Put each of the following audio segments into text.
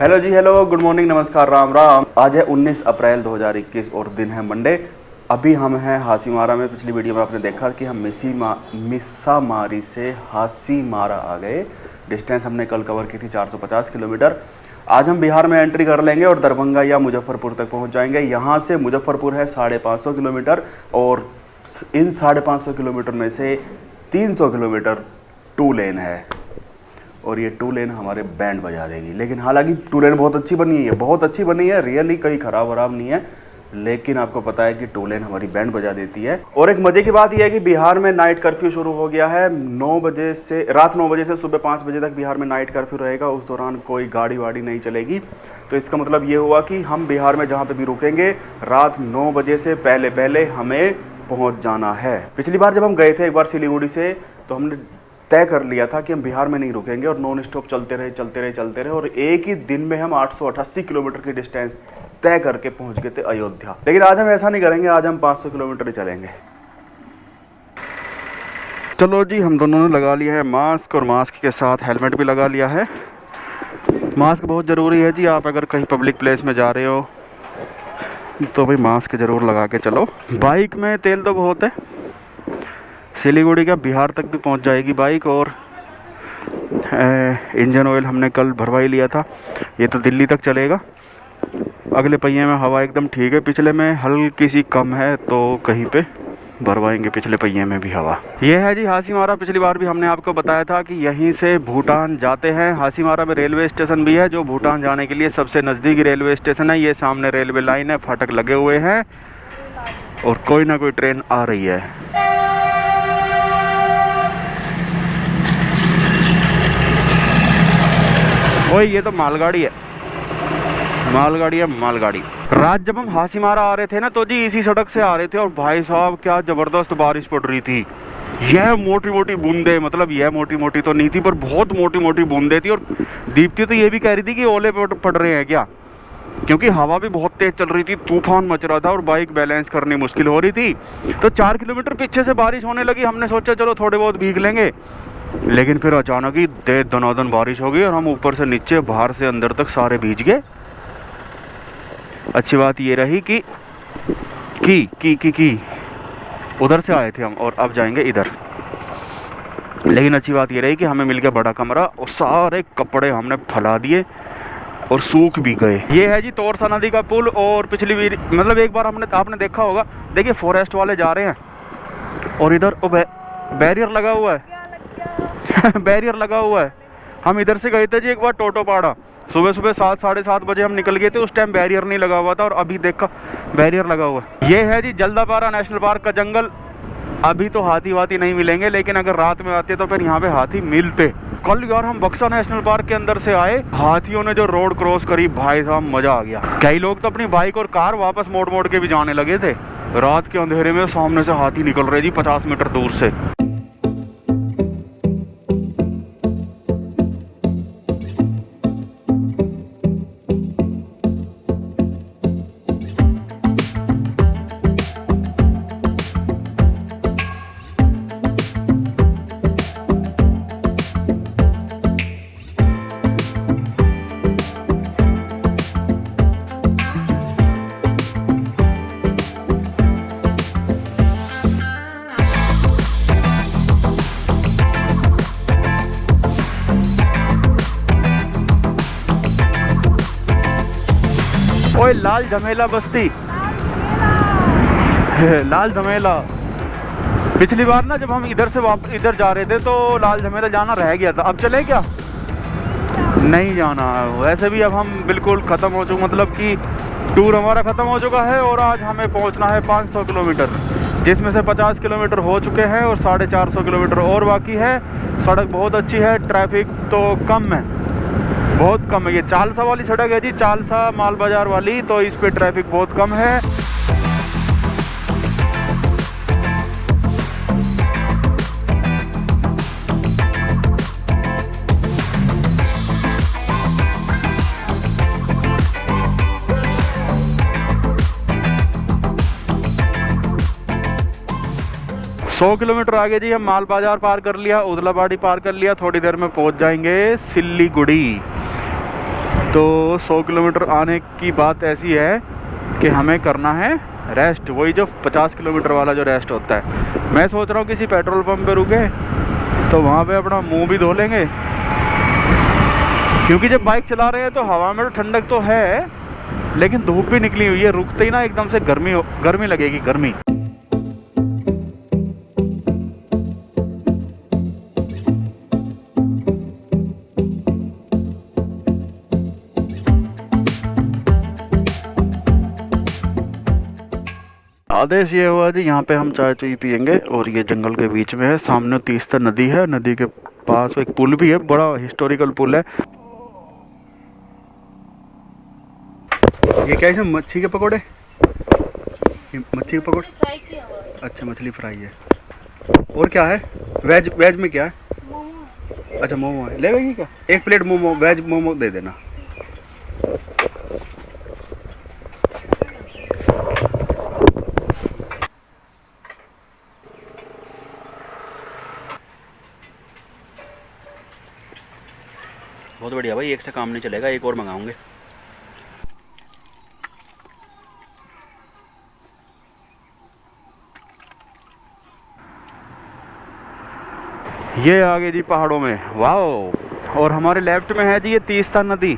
Hello जी, hello, good morning, नमस्कार, राम राम। आज है 19 अप्रैल 2021 और दिन है मंडे। अभी हम हैं हासीमारा में। पिछली वीडियो में आपने देखा कि हम मिस्सामारी से हासीमारा आ गए। डिस्टेंस हमने कल कवर की थी 450 किलोमीटर। आज हम बिहार में एंट्री कर लेंगे और दरभंगा या मुजफ्फरपुर तक पहुंच जाएंगे। यहाँ से मुजफ्फरपुर है 550 किलोमीटर और इन 550 किलोमीटर में से 300 किलोमीटर 2 लेन है और ये 2 लेन हमारे बैंड बजा देगी। लेकिन हालांकि 2 लेन बहुत अच्छी बनी है, बहुत अच्छी बनी है, रियली कहीं खराब वराब नहीं है। लेकिन आपको पता है कि 2 लेन हमारी बैंड बजा देती है। और एक मजे की बात यह है कि बिहार में नाइट कर्फ्यू शुरू हो गया है। 9 बजे से रात 9 बजे से सुबह 5 बजे तक बिहार में नाइट कर्फ्यू रहेगा। उस दौरान कोई गाड़ी वाड़ी नहीं चलेगी। तो इसका मतलब ये हुआ कि हम बिहार में जहाँ पे भी रुकेंगे रात 9 बजे से पहले पहले हमें पहुँच जाना है। पिछली बार जब हम गए थे एक बार सिलीगुड़ी से, तो हमने तय कर लिया था कि हम बिहार में नहीं रुकेंगे और नॉन स्टॉप चलते रहे और एक ही दिन में हम 888 किलोमीटर की डिस्टेंस तय करके पहुंच गए थे अयोध्या। लेकिन आज हम ऐसा नहीं करेंगे, आज हम 500 किलोमीटर ही चलेंगे। चलो जी, हम दोनों ने लगा लिया है मास्क और मास्क के साथ हेलमेट भी लगा लिया है। मास्क बहुत ज़रूरी है जी। आप अगर कहीं पब्लिक प्लेस में जा रहे हो तो भाई मास्क ज़रूर लगा के चलो। बाइक में तेल तो बहुत है। सिलीगुड़ी का बिहार तक भी पहुंच जाएगी बाइक। और इंजन ऑयल हमने कल भरवा ही लिया था, ये तो दिल्ली तक चलेगा। अगले पहिए में हवा एकदम ठीक है, पिछले में हल्की सी कम है, तो कहीं पे भरवाएंगे पिछले पहिए में भी हवा। ये है जी हासीमारा। पिछली बार भी हमने आपको बताया था कि यहीं से भूटान जाते हैं। हासीमारा में रेलवे स्टेशन भी है जो भूटान जाने के लिए सबसे नज़दीकी रेलवे स्टेशन है। ये सामने रेलवे लाइन है, फाटक लगे हुए हैं और कोई ना कोई ट्रेन आ रही है। ओए, ये तो मालगाड़ी है, मालगाड़ी। रात जब हम हासीमारा आ रहे थे ना, तो जी इसी सड़क से आ रहे थे और भाई साहब क्या ज़बरदस्त बारिश पड़ रही थी। यह मोटी मोटी बूंदे, मतलब यह मोटी मोटी तो नहीं थी पर बहुत मोटी मोटी बूंदे थी। और दीप्ति तो ये भी कह रही थी कि ओले पड़ रहे हैं क्या, क्योंकि हवा भी बहुत तेज चल रही थी, तूफान मच रहा था और बाइक बैलेंस करनी मुश्किल हो रही थी। तो 4 किलोमीटर पीछे से बारिश होने लगी। हमने सोचा चलो थोड़े बहुत भीग लेंगे, लेकिन फिर अचानक ही तेज दनादन बारिश हो गई और हम ऊपर से नीचे, बाहर से अंदर तक सारे भीज गए। अच्छी बात ये रही कि उधर से आए थे हम और अब जाएंगे इधर। लेकिन अच्छी बात ये रही कि हमें मिल गया बड़ा कमरा और सारे कपड़े हमने फैला दिए और सूख भी गए। ये है जी तोरसा नदी का पुल। और पिछली मतलब एक बार आपने देखा होगा, देखिए फॉरेस्ट वाले जा रहे हैं और इधर बैरियर लगा हुआ है बैरियर लगा हुआ है। हम इधर से गए थे जी एक बार टोटोपाड़ा, सुबह 7 साढ़े 7 बजे हम निकल गए थे। उस टाइम बैरियर नहीं लगा हुआ था और अभी देखा बैरियर लगा हुआ है। ये है जी जल्दापारा नेशनल पार्क का जंगल। अभी तो हाथी वाथी नहीं मिलेंगे, लेकिन अगर रात में आते तो फिर यहाँ पे हाथी मिलते। कल यार हम बक्सा नेशनल पार्क के अंदर से आए, हाथियों ने जो रोड क्रॉस करी, भाई साहब मजा आ गया। कई लोग तो अपनी बाइक और कार वापस मोड़ के भी जाने लगे थे। रात के अंधेरे में सामने से हाथी निकल रहे जी 50 मीटर दूर से। ओए लाल झमेला बस्ती लाल झमेला। पिछली बार ना जब हम इधर से इधर जा रहे थे तो लाल झमेला जाना रह गया था। अब चले क्या? नहीं जाना। वैसे भी अब हम बिल्कुल ख़त्म हो चुके, मतलब कि टूर हमारा ख़त्म हो चुका है और आज हमें पहुंचना है 500 किलोमीटर, जिसमें से 50 किलोमीटर हो चुके हैं और 450 किलोमीटर और बाकी है। सड़क बहुत अच्छी है, ट्रैफिक तो कम है, बहुत कम है। ये चालसा वाली सड़क है जी, चालसा माल बाजार वाली, तो इस पे ट्रैफिक बहुत कम है। 100 किलोमीटर आगे जी हम माल बाजार पार कर लिया, उदलाबाड़ी पार कर लिया। थोड़ी देर में पहुंच जाएंगे सिलीगुड़ी। तो 100 किलोमीटर आने की बात ऐसी है कि हमें करना है रेस्ट, वही जो 50 किलोमीटर वाला जो रेस्ट होता है। मैं सोच रहा हूँ किसी पेट्रोल पंप पे रुके तो वहाँ पे अपना मुंह भी धो लेंगे, क्योंकि जब बाइक चला रहे हैं तो हवा में तो ठंडक तो है, लेकिन धूप भी निकली हुई है। रुकते ही ना एकदम से गर्मी लगेगी, गर्मी। आदेश ये हुआ जी, यहाँ पे हम चाय चुई पियेंगे और ये जंगल के बीच में है। सामने तीस्ता नदी है, नदी के पास एक पुल भी है, बड़ा हिस्टोरिकल पुल है। ये क्या है, मच्छी के पकोड़े? ये मच्छी के पकोड़े, अच्छा मछली फ्राई है। और क्या है? वेज में क्या है? अच्छा मोमो है, लेगी क्या? एक प्लेट मोमो, वेज मोमो दे देना। बहुत बढ़िया भाई, एक से काम नहीं चलेगा, एक और मंगाऊंगे। ये आगे जी पहाड़ों में, वाह। और हमारे लेफ्ट में है जी ये तीस्ता नदी।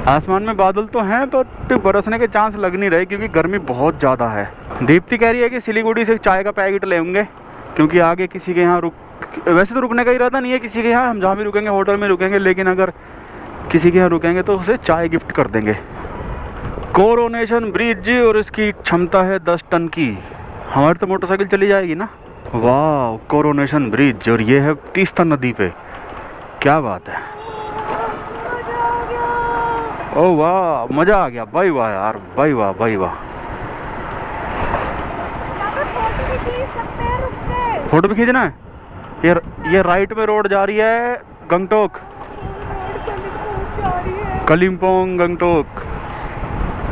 आसमान में बादल तो हैं बट बरसने के चांस लग नहीं रहे, क्योंकि गर्मी बहुत ज़्यादा है। दीप्ति कह रही है कि सिलीगुड़ी से चाय का पैकेट लेंगे, क्योंकि आगे किसी के यहाँ वैसे तो रुकने का इरादा नहीं है किसी के यहाँ, हम जहाँ भी रुकेंगे होटल में रुकेंगे, लेकिन अगर किसी के यहाँ रुकेंगे तो उसे चाय गिफ्ट कर देंगे। कोरोनेशन ब्रिज, और इसकी क्षमता है 10 टन की। हमारी तो मोटरसाइकिल चली जाएगी ना। वाह, कोरोनेशन ब्रिज, और ये है तीस्ता नदी पे। क्या बात है, ओ वाह, मजा आ गया भाई, वाह यार, भाई वाह, भाई वाह। फोटो भी खींचना है। ये राइट में रोड जा रही है गंगटोक, कलिम्पोंग गंगटोक,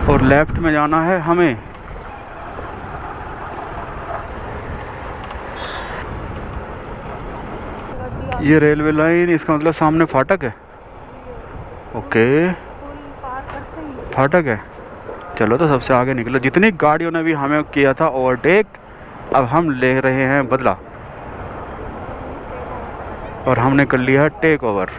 और लेफ्ट में जाना है हमें। ये रेलवे लाइन, इसका मतलब सामने फाटक है। ओके, फाटक है। चलो तो सबसे आगे निकलो। जितनी गाड़ियों ने भी हमें किया था ओवरटेक, अब हम ले रहे हैं बदला, और हमने कर लिया है take over.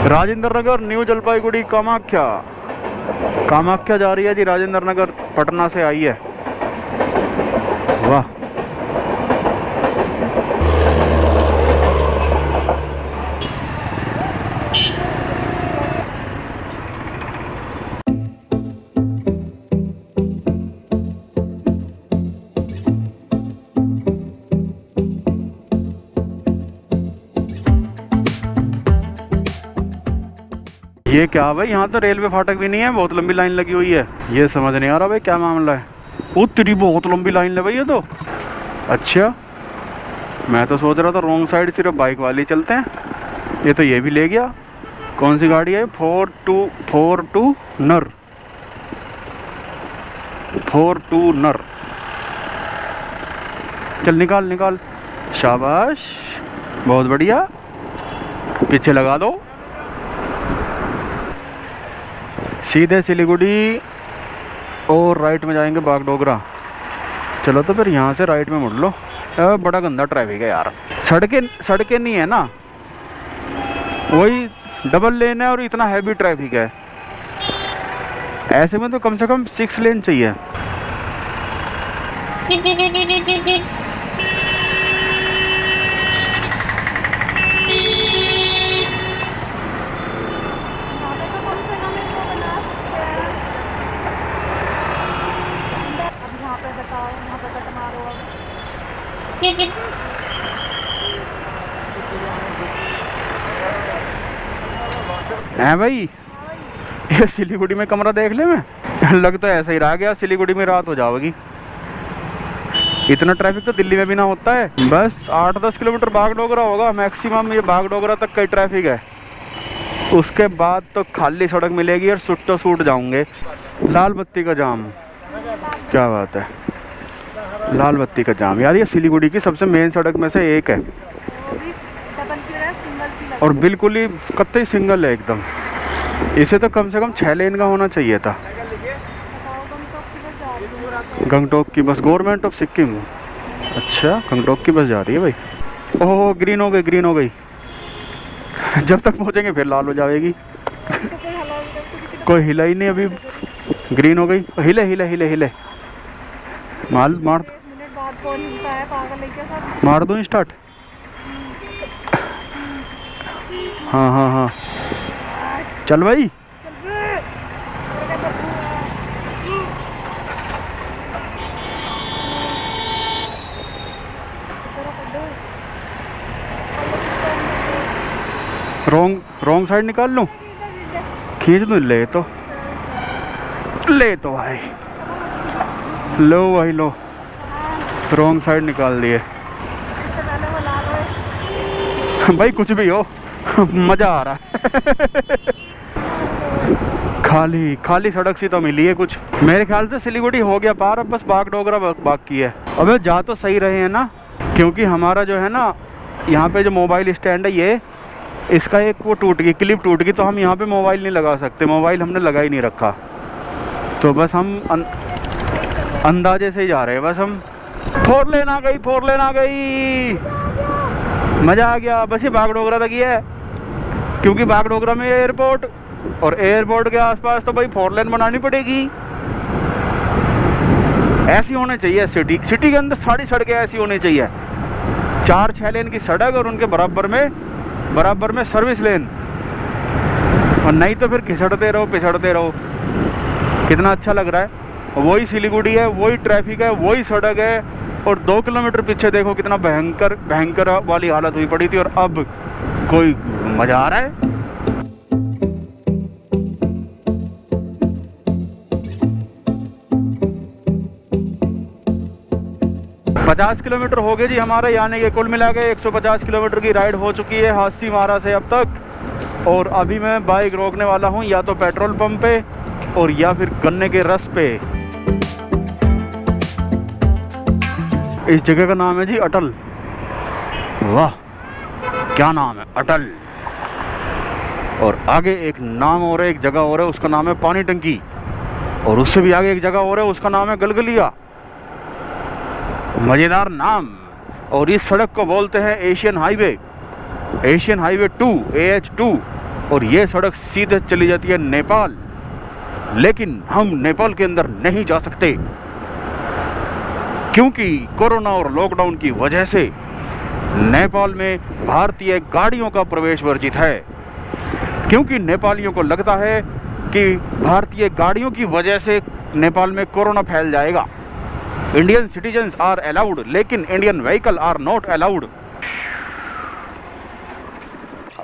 Rajendra Nagar, new Jalpaiguri, Kamakhya जा रही है जी। राजेंद्र नगर पटना से आई है। वाह, ये क्या भाई, यहाँ तो रेलवे फाटक भी नहीं है, बहुत लंबी लाइन लगी हुई है। ये समझ नहीं आ रहा भाई क्या मामला है। ओ तेरी, बहुत लंबी लाइन है भाई ये तो। अच्छा, मैं तो सोच रहा था रॉन्ग साइड सिर्फ बाइक वाले चलते हैं, ये तो ये भी ले गया। कौन सी गाड़ी है? 42 नर, 42 नर। चल निकाल निकाल, शाबाश, बहुत बढ़िया, पीछे लगा दो। सीधे सिलीगुड़ी और राइट में जाएंगे बागडोगरा। चलो तो फिर यहाँ से राइट में मुड़ लो। बड़ा गंदा ट्रैफिक है यार, सड़कें नहीं है ना, वही डबल लेन है और इतना हैवी ट्रैफिक है। ऐसे में तो कम से कम 6 लेन चाहिए। है भाई, ये सिलीगुड़ी में कमरा देख ले। मैं लग तो ऐसा ही रह गया, सिलीगुड़ी में रात हो जाएगी। इतना ट्रैफिक तो दिल्ली में भी ना होता है। बस 8-10 किलोमीटर बागडोगरा होगा मैक्सिमम, ये बागडोगरा तक का ट्रैफिक है। उसके बाद तो खाली सड़क मिलेगी और सुट्टो सूट जाऊंगे। लाल बत्ती का जाम, क्या बात है, लाल बत्ती का जाम यार। ये सिलीगुड़ी की सबसे मेन सड़क में से एक है और बिल्कुल ही कतई सिंगल है एकदम। इसे तो कम से कम 6 लेन का होना चाहिए था। गंगटोक की बस, गवर्नमेंट ऑफ सिक्किम। अच्छा, गंगटोक की बस जा रही है भाई। ओह ग्रीन हो गई, ग्रीन हो गई। जब तक पहुंचेंगे फिर लाल हो जाएगी। कोई हिला ही नहीं अभी, ग्रीन हो गई। हिले हिले हिले हिले, मार मार दूँ स्टार्ट। हाँ हाँ हाँ, चल भाई। रॉन्ग साइड निकाल लूँ, खींच दूँ। ले तो भाई, लो भाई लो, रॉन्ग साइड निकाल दिए। भाई कुछ भी हो, मजा आ रहा है। खाली सड़क सी तो मिली है कुछ। मेरे ख्याल से सिलीगुड़ी हो गया पार, अब बस बागडोगरा बाकी है। अबे जा तो सही रहे हैं ना, क्योंकि हमारा जो है ना यहाँ पे जो मोबाइल स्टैंड है, ये इसका एक वो टूट गई, क्लिप टूट गई, तो हम यहाँ पे मोबाइल नहीं लगा सकते। मोबाइल हमने लगा ही नहीं रखा, तो बस हम अंदाजे से ही जा रहे हैं बस हम। 4 लेन आ गई, 4 लेन आ गई, मज़ा आ गया। बस ये बागडोगरा तक ही है, क्योंकि बागडोगरा में एयरपोर्ट, और एयरपोर्ट के आसपास तो भाई 4 लेन बनानी पड़ेगी। ऐसी होनी चाहिए सिटी के अंदर, सारी सड़कें ऐसी होनी चाहिए। 4-6 लेन की सड़क और उनके बराबर में सर्विस लेन, और नहीं तो फिर घिसड़ते रहो पिसड़ते रहो। कितना अच्छा लग रहा है। वही सिलीगुड़ी है, वही ट्रैफिक है, वही सड़क है, और 2 किलोमीटर पीछे देखो कितना भयंकर वाली हालत हुई पड़ी थी, और अब कोई मजा आ रहा है। 50 किलोमीटर हो गए जी हमारे, यानी कि कुल मिला के 150 किलोमीटर की राइड हो चुकी है हासीमारा से अब तक। और अभी मैं बाइक रोकने वाला हूँ या तो पेट्रोल पंप पे और या फिर गन्ने के रस पे। इस जगह का नाम है जी अटल। वाह क्या नाम है, अटल। और आगे एक नाम और है, एक जगह और है, उसका नाम है पानी टंकी। और उससे भी आगे एक जगह और है, उसका नाम है गलगलिया। मज़ेदार नाम। और इस सड़क को बोलते हैं एशियन हाईवे 2 AH2। और ये सड़क सीधे चली जाती है नेपाल, लेकिन हम नेपाल के अंदर नहीं जा सकते, क्योंकि कोरोना और लॉकडाउन की वजह से नेपाल में भारतीय गाड़ियों का प्रवेश वर्जित है। क्योंकि नेपालियों को लगता है कि भारतीय गाड़ियों की वजह से नेपाल में कोरोना फैल जाएगा। इंडियन सिटीजन्स आर अलाउड, लेकिन Indian vehicle are not allowed.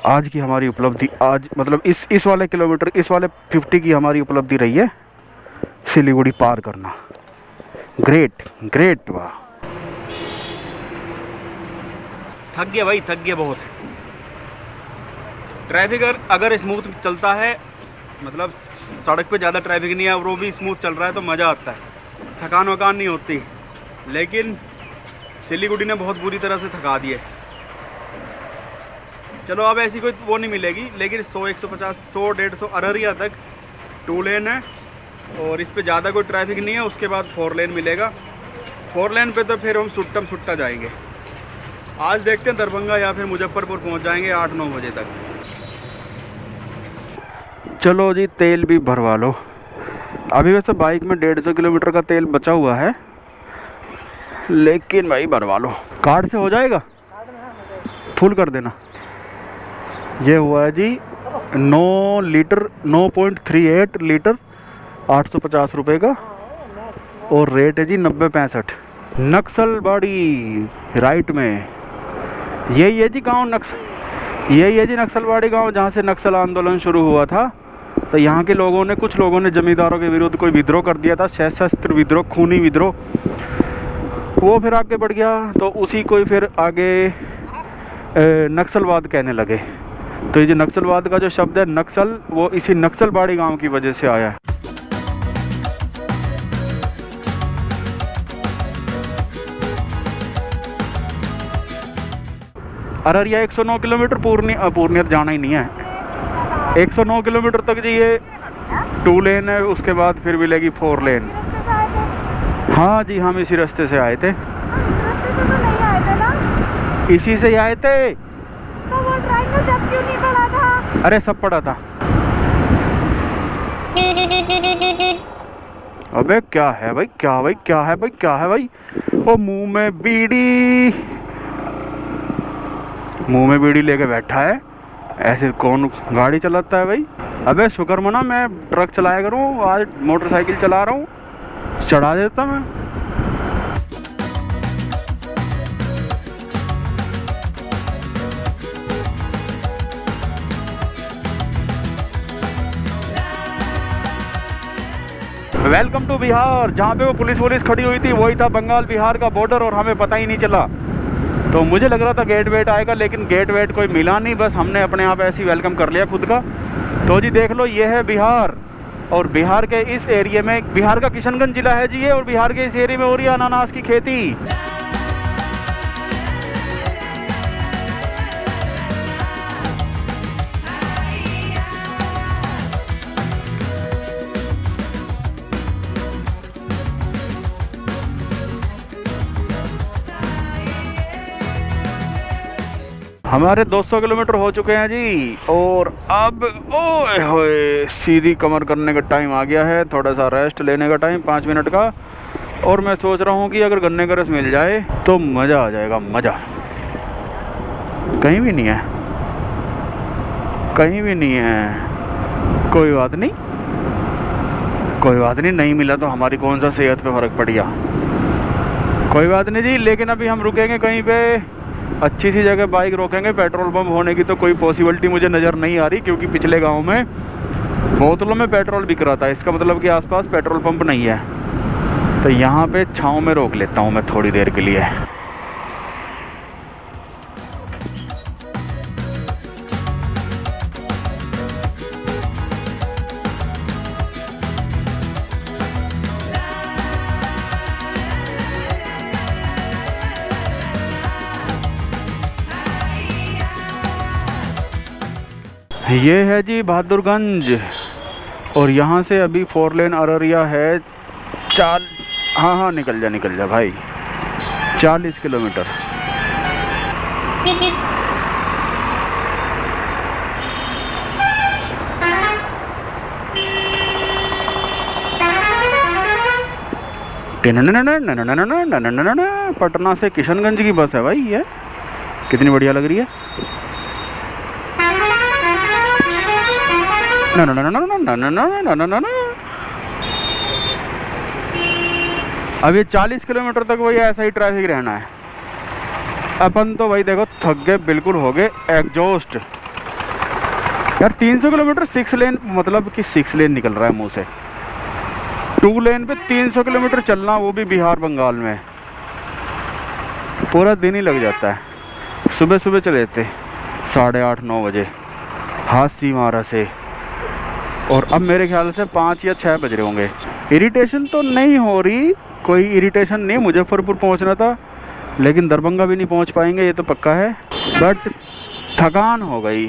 आज की हमारी उपलब्धि, आज मतलब इस वाले किलोमीटर, इस वाले 50 की हमारी उपलब्धि रही है सिलीगुड़ी पार करना। ग्रेट वाह। थक गया भाई, थक गया बहुत। ट्रैफिक अगर स्मूथ चलता है, मतलब सड़क पे ज़्यादा ट्रैफिक नहीं है और वो भी स्मूथ चल रहा है, तो मज़ा आता है, थकान वकान नहीं होती। लेकिन सिलीगुड़ी ने बहुत बुरी तरह से थका दिए। चलो अब ऐसी कोई वो नहीं मिलेगी, लेकिन 100, 150, 100, 150 अररिया तक 2 लेन है, और इस पे ज़्यादा कोई ट्रैफिक नहीं है। उसके बाद 4 लेन मिलेगा। 4 लेन पे तो फिर हम सुट्टा जाएंगे। आज देखते हैं दरभंगा या फिर मुजफ्फरपुर पहुंच जाएंगे 8-9 बजे तक। चलो जी, तेल भी भरवा लो। अभी वैसे बाइक में 150 किलोमीटर का तेल बचा हुआ है, लेकिन भाई भरवा लो। कार्ड से हो जाएगा, फुल कर देना। ये हुआ है जी 9.38 लीटर 850 रुपये का, और रेट है जी 90-65। नक्सलबाड़ी राइट में, यही है जी गाँव यही है जी नक्सलबाड़ी गांव, जहाँ से नक्सल आंदोलन शुरू हुआ था। तो यहाँ के लोगों ने, कुछ लोगों ने जमींदारों के विरुद्ध कोई विद्रोह कर दिया था, सशस्त्र विद्रोह, खूनी विद्रोह। वो फिर आगे बढ़ गया, तो उसी को फिर आगे नक्सलवाद कहने लगे। तो ये जो नक्सलवाद का जो शब्द है नक्सल, वो इसी नक्सलबाड़ी गांव की वजह से आया है। अररिया 109 किलोमीटर, पूर्णिया जाना ही नहीं है। 109 किलोमीटर तक जी ये 2 लेन है, उसके बाद फिर मिलेगी 4 लेन। हाँ जी, हम इसी रास्ते से आए थे। इसी से ही आए थे। तो वो ट्रायंगल जब क्यों नहीं पड़ा था? अरे सब पड़ा था। अबे क्या है भाई, क्या भाई, क्या है भाई, क्या है भाई? ओ मुंह में बीड़ी लेके बैठा है। ऐसे कौन गाड़ी चलाता है भाई? अबे शुक्र मना मैं ट्रक चलाया करूँ, आज मोटरसाइकिल चला रहा हूँ, चढ़ा देता मैं। Welcome to Bihar. जहाँ पे वो पुलिस खड़ी हुई थी वही था बंगाल बिहार का बॉर्डर, और हमें पता ही नहीं चला। तो मुझे लग रहा था गेट वेट आएगा, लेकिन गेट वेट कोई मिला नहीं, बस हमने अपने आप ऐसे ही वेलकम कर लिया खुद का। तो जी देख लो, ये है बिहार, और बिहार के इस एरिया में, बिहार का किशनगंज जिला है जी ये, और बिहार के इस एरिया में हो रही है अनानास की खेती। हमारे 200 किलोमीटर हो चुके हैं जी, और अब ओए होए सीधी कमर करने का टाइम आ गया है, थोड़ा सा रेस्ट लेने का टाइम 5 मिनट का। और मैं सोच रहा हूँ कि अगर गन्ने का रस मिल जाए तो मज़ा आ जाएगा, मज़ा। कहीं भी नहीं है, कहीं भी नहीं है। कोई बात नहीं, कोई बात नहीं, नहीं मिला तो हमारी कौन सा सेहत पे फ़र्क पड़ गया, कोई बात नहीं जी। लेकिन अभी हम रुकेंगे कहीं पे अच्छी सी जगह, बाइक रोकेंगे। पेट्रोल पंप होने की तो कोई पॉसिबिलिटी मुझे नज़र नहीं आ रही, क्योंकि पिछले गांव में बोतलों में पेट्रोल बिक रहा था। इसका मतलब कि आसपास पेट्रोल पंप नहीं है। तो यहाँ पे छाँव में रोक लेता हूँ मैं थोड़ी देर के लिए। ये है जी बहादुरगंज, और यहाँ से अभी 4 लेन अररिया है। हाँ निकल जा भाई, 40 किलोमीटर। पटना से किशनगंज की बस है भाई ये, कितनी बढ़िया लग रही है। अब ये 40 किलोमीटर तक वही ऐसा ही ट्रैफिक रहना है। अपन तो भाई देखो थक गए, बिल्कुल हो गए एग्जॉस्ट यार। 300 किलोमीटर 6 लेन, मतलब कि 6 लेन निकल रहा है मुंह से। 2 लेन पे 300 किलोमीटर चलना, वो भी बिहार बंगाल में, पूरा दिन ही लग जाता है। सुबह सुबह चले थे 8:30-9 बजे हासीमारा से, और अब मेरे ख्याल से 5 या 6 बज रहे होंगे। इरिटेशन तो नहीं हो रही, कोई इरिटेशन नहीं। मुजफ्फरपुर पहुंचना था, लेकिन दरभंगा भी नहीं पहुंच पाएंगे ये तो पक्का है। बट थकान हो गई।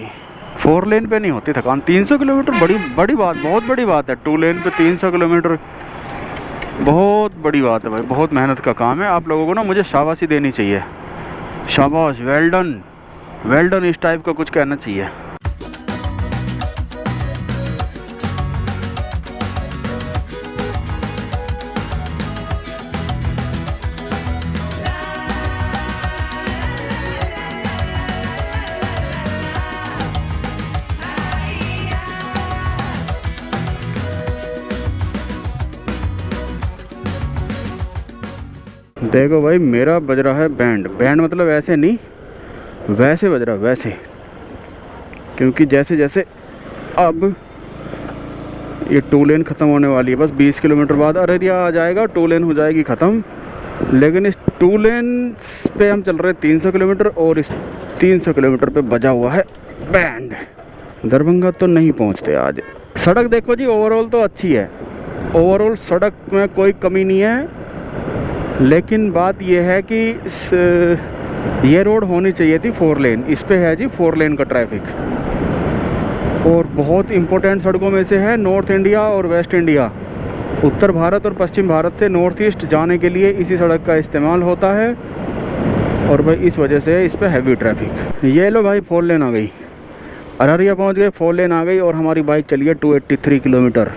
4 लेन पे नहीं होती थकान। 300 किलोमीटर बड़ी बात, बहुत बड़ी बात है। 2 लेन पे 300 किलोमीटर बहुत बड़ी बात है भाई, बहुत मेहनत का काम है। आप लोगों को ना मुझे शाबाशी देनी चाहिए, शाबाश, वेल डन, इस टाइप का कुछ कहना चाहिए। देखो भाई, मेरा बज रहा है बैंड मतलब ऐसे नहीं, वैसे बज रहा, वैसे। क्योंकि जैसे जैसे अब ये 2 लेन ख़त्म होने वाली है, बस 20 किलोमीटर बाद अररिया आ जाएगा, 2 लेन हो जाएगी ख़त्म। लेकिन इस 2 लेन पे हम चल रहे हैं 300 किलोमीटर, और इस 300 किलोमीटर पे बजा हुआ है बैंड। दरभंगा तो नहीं पहुंचते आज। सड़क देखो जी, ओवरऑल तो अच्छी है, ओवरऑल सड़क में कोई कमी नहीं है, लेकिन बात यह है कि ये रोड होनी चाहिए थी 4 लेन, इस पे है जी 4 लेन का ट्रैफिक। और बहुत इम्पोर्टेंट सड़कों में से है नॉर्थ इंडिया और वेस्ट इंडिया। उत्तर भारत और पश्चिम भारत से नॉर्थ ईस्ट जाने के लिए इसी सड़क का इस्तेमाल होता है, और भाई इस वजह से इस पे हैवी ट्रैफिक। ये लो भाई 4 लेन आ गई, अररिया पहुंच गए, 4 लेन आ गई, और हमारी बाइक चली है 283 किलोमीटर।